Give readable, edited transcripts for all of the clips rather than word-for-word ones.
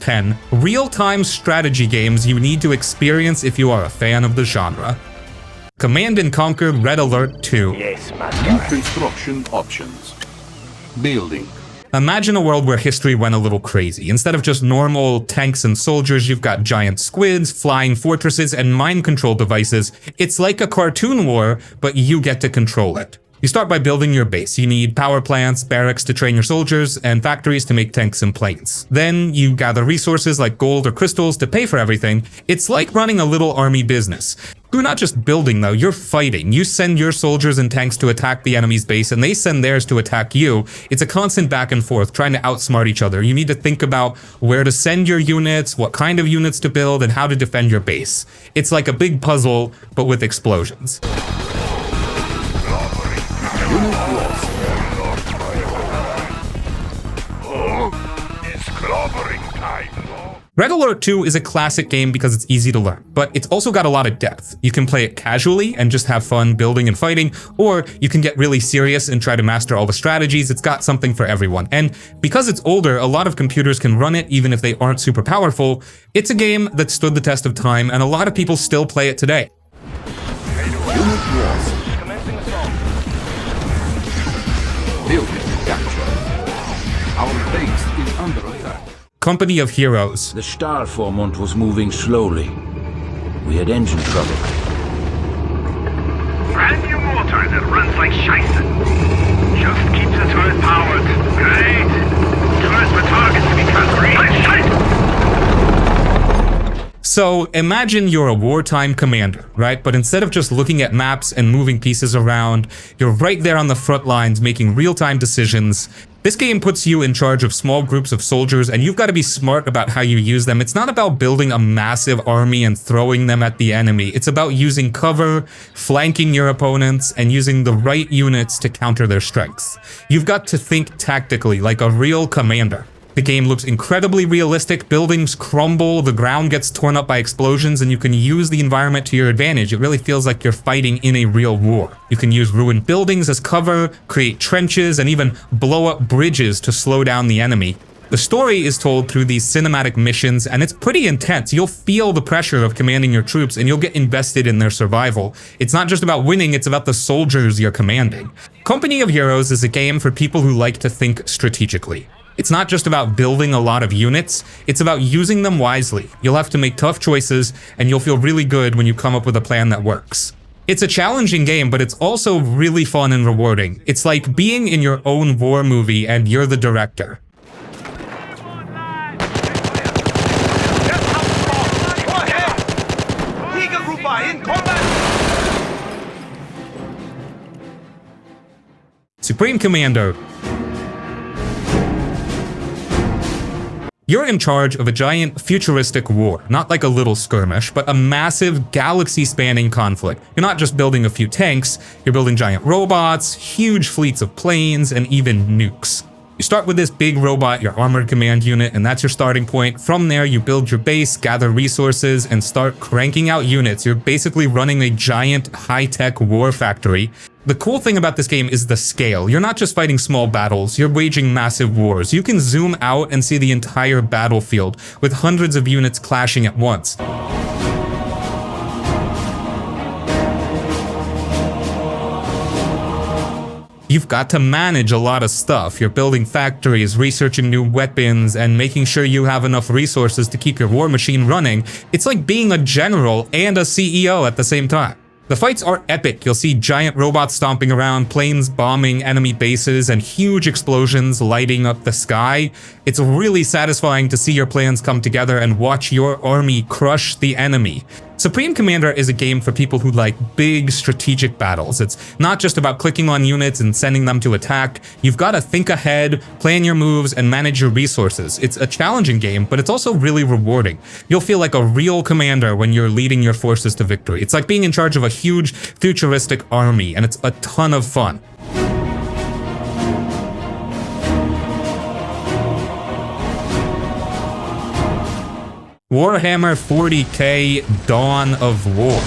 10 real-time strategy games you need to experience if you are a fan of the genre. Command & Conquer Red Alert 2. Yes, New master. construction options. Building. Imagine a world where history went a little crazy. Instead of just normal tanks and soldiers, you've got giant squids, flying fortresses, and mind control devices. It's like a cartoon war, but you get to control it. You start by building your base. You need power plants, barracks to train your soldiers, and factories to make tanks and planes. Then you gather resources like gold or crystals to pay for everything. It's like running a little army business. You're not just building though, you're fighting. You send your soldiers and tanks to attack the enemy's base, and they send theirs to attack you. It's a constant back and forth, trying to outsmart each other. You need to think about where to send your units, what kind of units to build, and how to defend your base. It's like a big puzzle, but with explosions. Unit lost. It's clobbering time. Red Alert 2 is a classic game because it's easy to learn, but it's also got a lot of depth. You can play it casually and just have fun building and fighting, or you can get really serious and try to master all the strategies. It's got something for everyone. And because it's older, a lot of computers can run it even if they aren't super powerful. It's a game that stood the test of time, and a lot of people still play it today. Unit lost. Commencing assault. Building captured. Our base is under attack. Company of Heroes. The Stahlvormund was moving slowly. We had engine trouble. Brand new motor that runs like Scheiße. Just keep the turret powered. Great. Turret for targets because real shite. So imagine you're a wartime commander, right? But instead of just looking at maps and moving pieces around, you're right there on the front lines making real-time decisions. This game puts you in charge of small groups of soldiers, and you've got to be smart about how you use them. It's not about building a massive army and throwing them at the enemy. It's about using cover, flanking your opponents, and using the right units to counter their strengths. You've got to think tactically like a real commander. The game looks incredibly realistic, buildings crumble, the ground gets torn up by explosions, and you can use the environment to your advantage. It really feels like you're fighting in a real war. You can use ruined buildings as cover, create trenches, and even blow up bridges to slow down the enemy. The story is told through these cinematic missions, and it's pretty intense. You'll feel the pressure of commanding your troops, and you'll get invested in their survival. It's not just about winning, it's about the soldiers you're commanding. Company of Heroes is a game for people who like to think strategically. It's not just about building a lot of units, it's about using them wisely. You'll have to make tough choices, and you'll feel really good when you come up with a plan that works. It's a challenging game, but it's also really fun and rewarding. It's like being in your own war movie and you're the director. Supreme Commander. You're in charge of a giant futuristic war, not like a little skirmish, but a massive galaxy-spanning conflict. You're not just building a few tanks, you're building giant robots, huge fleets of planes, and even nukes. You start with this big robot, your armored command unit, and that's your starting point. From there, you build your base, gather resources, and start cranking out units. You're basically running a giant high-tech war factory. The cool thing about this game is the scale. You're not just fighting small battles, you're waging massive wars. You can zoom out and see the entire battlefield, with hundreds of units clashing at once. You've got to manage a lot of stuff. You're building factories, researching new weapons, and making sure you have enough resources to keep your war machine running. It's like being a general and a CEO at the same time. The fights are epic. You'll see giant robots stomping around, planes bombing enemy bases, and huge explosions lighting up the sky. It's really satisfying to see your plans come together and watch your army crush the enemy. Supreme Commander is a game for people who like big strategic battles. It's not just about clicking on units and sending them to attack. You've got to think ahead, plan your moves, and manage your resources. It's a challenging game, but it's also really rewarding. You'll feel like a real commander when you're leading your forces to victory. It's like being in charge of a huge futuristic army, and it's a ton of fun. Warhammer 40k Dawn of War.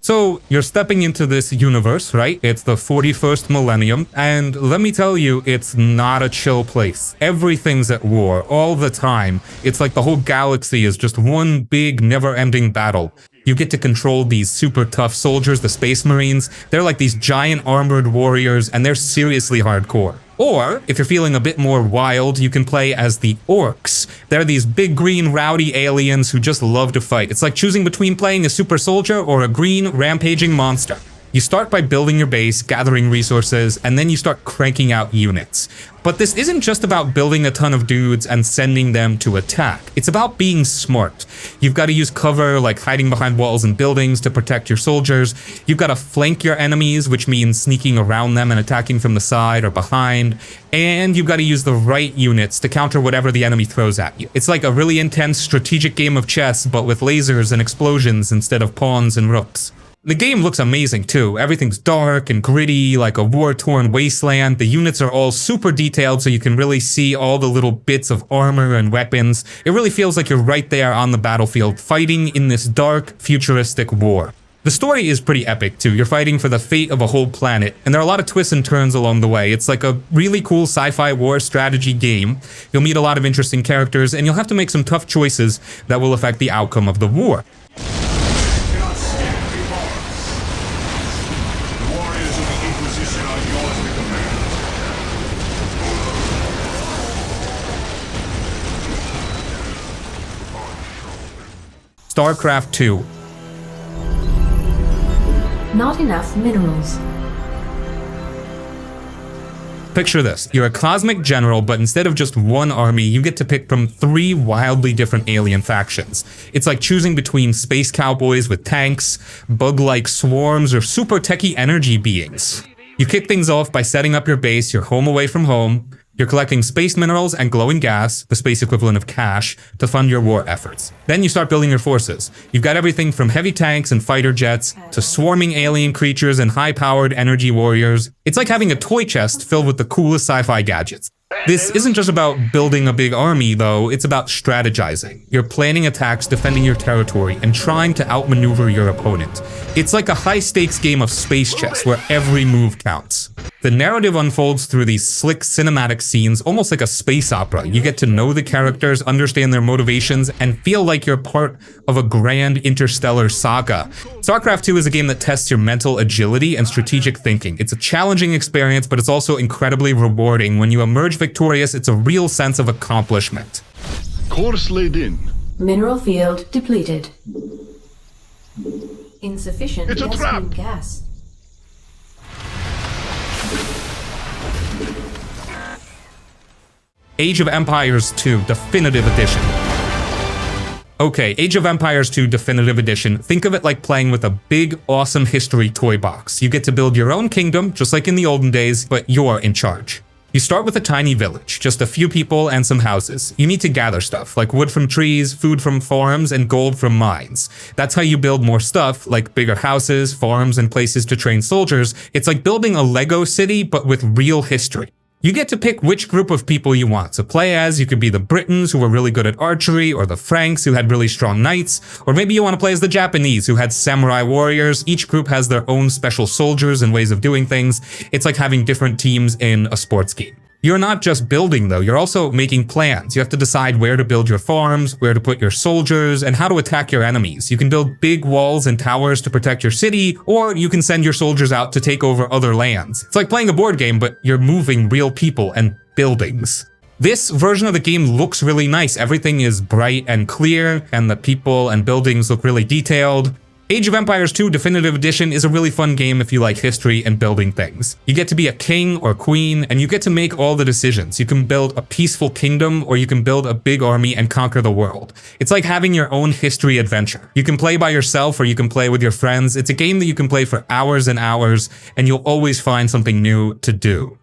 So you're stepping into this universe, right? It's the 41st millennium, and let me tell you, it's not a chill place. Everything's at war, all the time. It's like the whole galaxy is just one big, never-ending battle. You get to control these super tough soldiers, the Space Marines. They're like these giant armored warriors, and they're seriously hardcore. Or, if you're feeling a bit more wild, you can play as the Orcs. They're these big green rowdy aliens who just love to fight. It's like choosing between playing a super soldier or a green rampaging monster. You start by building your base, gathering resources, and then you start cranking out units. But this isn't just about building a ton of dudes and sending them to attack. It's about being smart. You've got to use cover, like hiding behind walls and buildings to protect your soldiers. You've got to flank your enemies, which means sneaking around them and attacking from the side or behind. And you've got to use the right units to counter whatever the enemy throws at you. It's like a really intense strategic game of chess, but with lasers and explosions instead of pawns and rooks. The game looks amazing too. Everything's dark and gritty, like a war-torn wasteland. The units are all super detailed so you can really see all the little bits of armor and weapons. It really feels like you're right there on the battlefield, fighting in this dark, futuristic war. The story is pretty epic too. You're fighting for the fate of a whole planet, and there are a lot of twists and turns along the way. It's like a really cool sci-fi war strategy game. You'll meet a lot of interesting characters, and you'll have to make some tough choices that will affect the outcome of the war. StarCraft 2. Not enough minerals. Picture this. You're a cosmic general, but instead of just one army, you get to pick from 3 wildly different alien factions. It's like choosing between space cowboys with tanks, bug-like swarms, or super techie energy beings. You kick things off by setting up your base, your home away from home. You're collecting space minerals and glowing gas, the space equivalent of cash, to fund your war efforts. Then you start building your forces. You've got everything from heavy tanks and fighter jets, to swarming alien creatures and high-powered energy warriors. It's like having a toy chest filled with the coolest sci-fi gadgets. This isn't just about building a big army, though, it's about strategizing. You're planning attacks, defending your territory, and trying to outmaneuver your opponent. It's like a high-stakes game of space chess where every move counts. The narrative unfolds through these slick cinematic scenes, almost like a space opera. You get to know the characters, understand their motivations, and feel like you're part of a grand interstellar saga. StarCraft 2 is a game that tests your mental agility and strategic thinking. It's a challenging experience, but it's also incredibly rewarding. When you emerge victorious, it's a real sense of accomplishment. Course laid in. Mineral field depleted. Insufficient It's a trap. gas. Age of Empires 2 Definitive Edition. Okay, Age of Empires 2 Definitive Edition. Think of it like playing with a big, awesome history toy box. You get to build your own kingdom, just like in the olden days, but you're in charge. You start with a tiny village, just a few people and some houses. You need to gather stuff, like wood from trees, food from farms, and gold from mines. That's how you build more stuff, like bigger houses, farms, and places to train soldiers. It's like building a Lego city, but with real history. You get to pick which group of people you want to play as. You could be the Britons, who were really good at archery, or the Franks, who had really strong knights, or maybe you want to play as the Japanese, who had samurai warriors. Each group has their own special soldiers and ways of doing things. It's like having different teams in a sports game. You're not just building though, you're also making plans. You have to decide where to build your farms, where to put your soldiers, and how to attack your enemies. You can build big walls and towers to protect your city, or you can send your soldiers out to take over other lands. It's like playing a board game, but you're moving real people and buildings. This version of the game looks really nice. Everything is bright and clear, and the people and buildings look really detailed. Age of Empires 2 Definitive Edition is a really fun game if you like history and building things. You get to be a king or queen, and you get to make all the decisions. You can build a peaceful kingdom, or you can build a big army and conquer the world. It's like having your own history adventure. You can play by yourself, or you can play with your friends. It's a game that you can play for hours and hours, and you'll always find something new to do.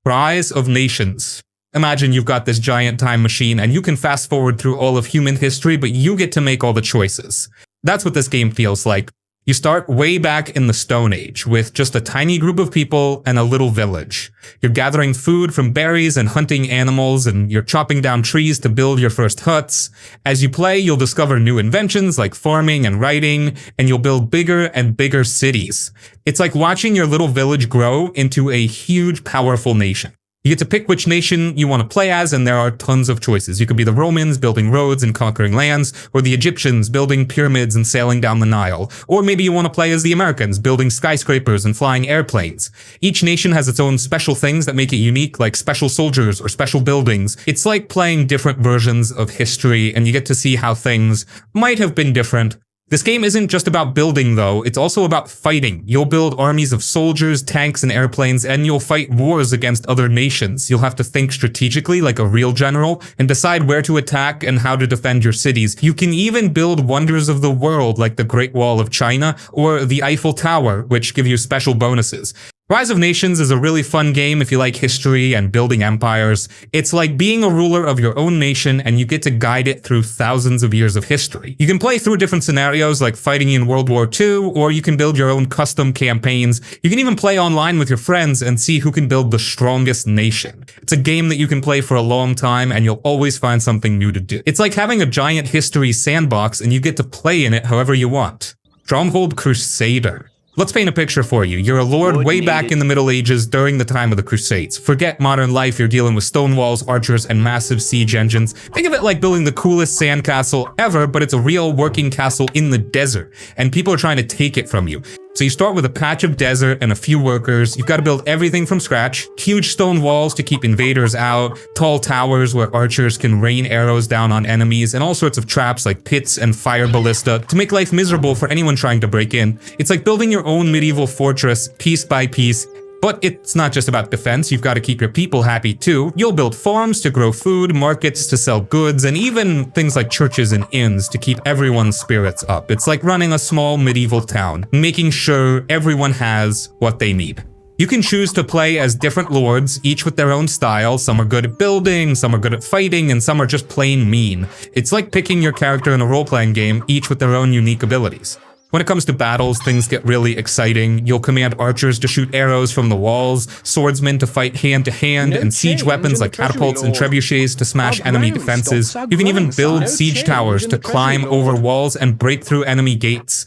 Rise of Nations. Imagine you've got this giant time machine and you can fast forward through all of human history, but you get to make all the choices. That's what this game feels like. You start way back in the Stone Age with just a tiny group of people and a little village. You're gathering food from berries and hunting animals, and you're chopping down trees to build your first huts. As you play, you'll discover new inventions like farming and writing, and you'll build bigger and bigger cities. It's like watching your little village grow into a huge, powerful nation. You get to pick which nation you want to play as, and there are tons of choices. You could be the Romans building roads and conquering lands, or the Egyptians building pyramids and sailing down the Nile. Or maybe you want to play as the Americans building skyscrapers and flying airplanes. Each nation has its own special things that make it unique, like special soldiers or special buildings. It's like playing different versions of history, and you get to see how things might have been different. This game isn't just about building though, it's also about fighting. You'll build armies of soldiers, tanks, and airplanes, and you'll fight wars against other nations. You'll have to think strategically like a real general, and decide where to attack and how to defend your cities. You can even build wonders of the world like the Great Wall of China or the Eiffel Tower, which give you special bonuses. Rise of Nations is a really fun game if you like history and building empires. It's like being a ruler of your own nation, and you get to guide it through thousands of years of history. You can play through different scenarios like fighting in World War II, or you can build your own custom campaigns. You can even play online with your friends and see who can build the strongest nation. It's a game that you can play for a long time, and you'll always find something new to do. It's like having a giant history sandbox, and you get to play in it however you want. Stronghold Crusader. Let's paint a picture for you. You're a lord way back in the Middle Ages during the time of the Crusades. Forget modern life, you're dealing with stone walls, archers, and massive siege engines. Think of it like building the coolest sandcastle ever, but it's a real working castle in the desert, and people are trying to take it from you. So you start with a patch of desert and a few workers. You've got to build everything from scratch. Huge stone walls to keep invaders out, tall towers where archers can rain arrows down on enemies, and all sorts of traps like pits and fire ballista to make life miserable for anyone trying to break in. It's like building your own medieval fortress piece by piece. But it's not just about defense, you've got to keep your people happy too. You'll build farms to grow food, markets to sell goods, and even things like churches and inns to keep everyone's spirits up. It's like running a small medieval town, making sure everyone has what they need. You can choose to play as different lords, each with their own style. Some are good at building, some are good at fighting, and some are just plain mean. It's like picking your character in a role-playing game, each with their own unique abilities. When it comes to battles, things get really exciting. You'll command archers to shoot arrows from the walls, swordsmen to fight hand-to-hand, and siege weapons like catapults and trebuchets to smash enemy defenses. You can even build siege towers to climb over walls and break through enemy gates.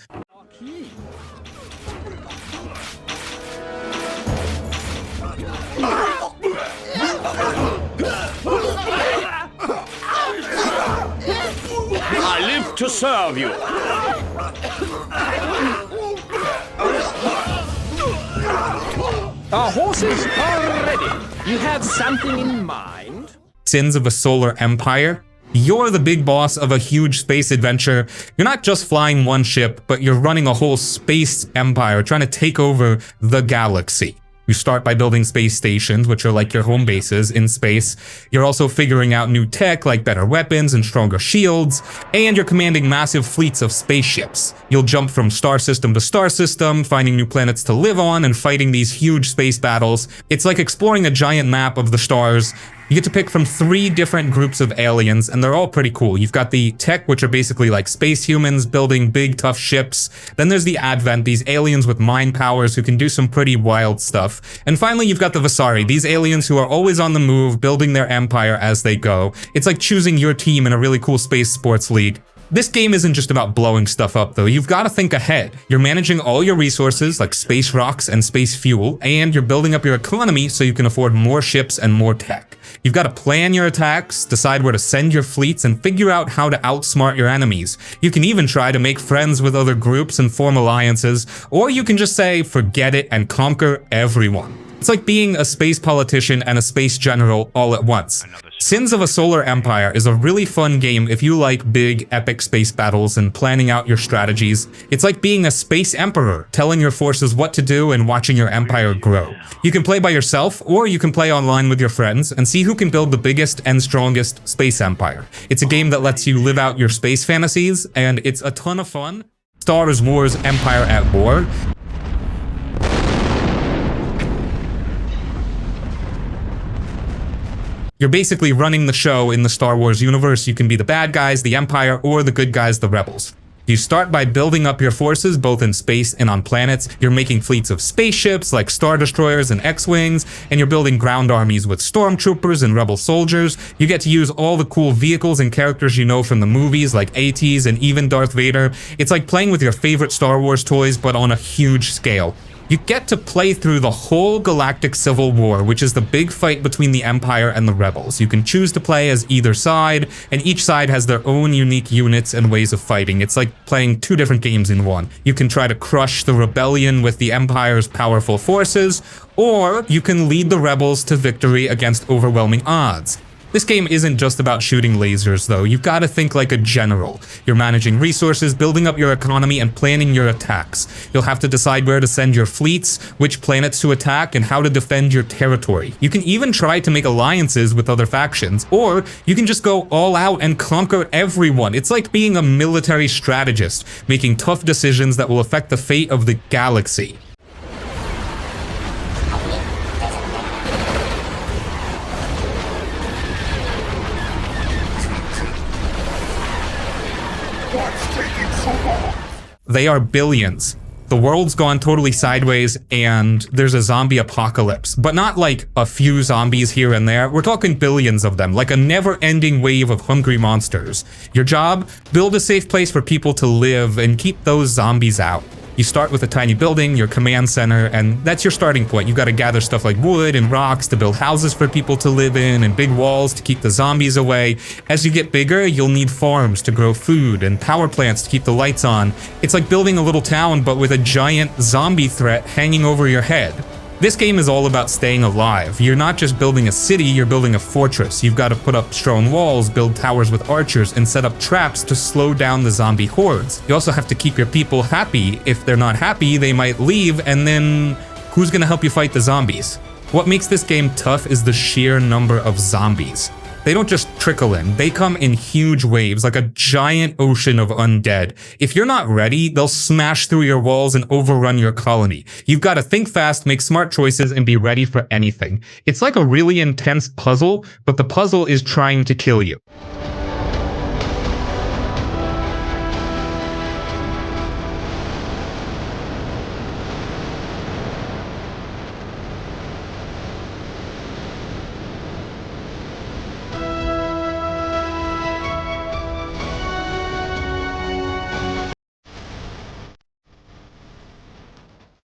I live to serve you. Our horses are ready. You have something in mind? Sins of a solar empire. You're the big boss of a huge space adventure. You're not just flying one ship, but you're running a whole space empire, trying to take over the galaxy. You start by building space stations, which are like your home bases in space. You're also figuring out new tech like better weapons and stronger shields, and you're commanding massive fleets of spaceships. You'll jump from star system to star system, finding new planets to live on and fighting these huge space battles. It's like exploring a giant map of the stars. You get to pick from 3 different groups of aliens, and they're all pretty cool. You've got the tech, which are basically like space humans building big, tough ships. Then there's the Advent, these aliens with mind powers who can do some pretty wild stuff. And finally, you've got the Visari, these aliens who are always on the move, building their empire as they go. It's like choosing your team in a really cool space sports league. This game isn't just about blowing stuff up though, you've got to think ahead. You're managing all your resources like space rocks and space fuel, and you're building up your economy so you can afford more ships and more tech. You've got to plan your attacks, decide where to send your fleets, and figure out how to outsmart your enemies. You can even try to make friends with other groups and form alliances, or you can just say forget it and conquer everyone. It's like being a space politician and a space general all at once. Sins of a Solar Empire is a really fun game if you like big, epic space battles and planning out your strategies. It's like being a space emperor, telling your forces what to do and watching your empire grow. You can play by yourself, or you can play online with your friends and see who can build the biggest and strongest space empire. It's a game that lets you live out your space fantasies, and it's a ton of fun. Star Wars Empire at War. You're basically running the show in the Star Wars universe. You can be the bad guys, the Empire, or the good guys, the rebels. You start by building up your forces both in space and on planets. You're making fleets of spaceships like Star Destroyers and X-Wings, and you're building ground armies with stormtroopers and rebel soldiers. You get to use all the cool vehicles and characters you know from the movies like ATs and even Darth Vader. It's like playing with your favorite Star Wars toys but on a huge scale. You get to play through the whole galactic civil war, which is the big fight between the Empire and the Rebels. You can choose to play as either side, and each side has their own unique units and ways of fighting. It's like playing two different games in one. You can try to crush the rebellion with the Empire's powerful forces, or you can lead the Rebels to victory against overwhelming odds. This game isn't just about shooting lasers, though. You've got to think like a general. You're managing resources, building up your economy, and planning your attacks. You'll have to decide where to send your fleets, which planets to attack, and how to defend your territory. You can even try to make alliances with other factions, or you can just go all out and conquer everyone. It's like being a military strategist, making tough decisions that will affect the fate of the galaxy. They are billions. The world's gone totally sideways and there's a zombie apocalypse, but not like a few zombies here and there. We're talking billions of them, like a never-ending wave of hungry monsters. Your job? Build a safe place for people to live and keep those zombies out. You start with a tiny building, your command center, and that's your starting point. You gotta gather stuff like wood and rocks to build houses for people to live in and big walls to keep the zombies away. As you get bigger, you'll need farms to grow food and power plants to keep the lights on. It's like building a little town but with a giant zombie threat hanging over your head. This game is all about staying alive. You're not just building a city, you're building a fortress. You've got to put up stone walls, build towers with archers, and set up traps to slow down the zombie hordes. You also have to keep your people happy. If they're not happy, they might leave, and then who's gonna help you fight the zombies? What makes this game tough is the sheer number of zombies. They don't just trickle in, they come in huge waves, like a giant ocean of undead. If you're not ready, they'll smash through your walls and overrun your colony. You've got to think fast, make smart choices, and be ready for anything. It's like a really intense puzzle, but the puzzle is trying to kill you.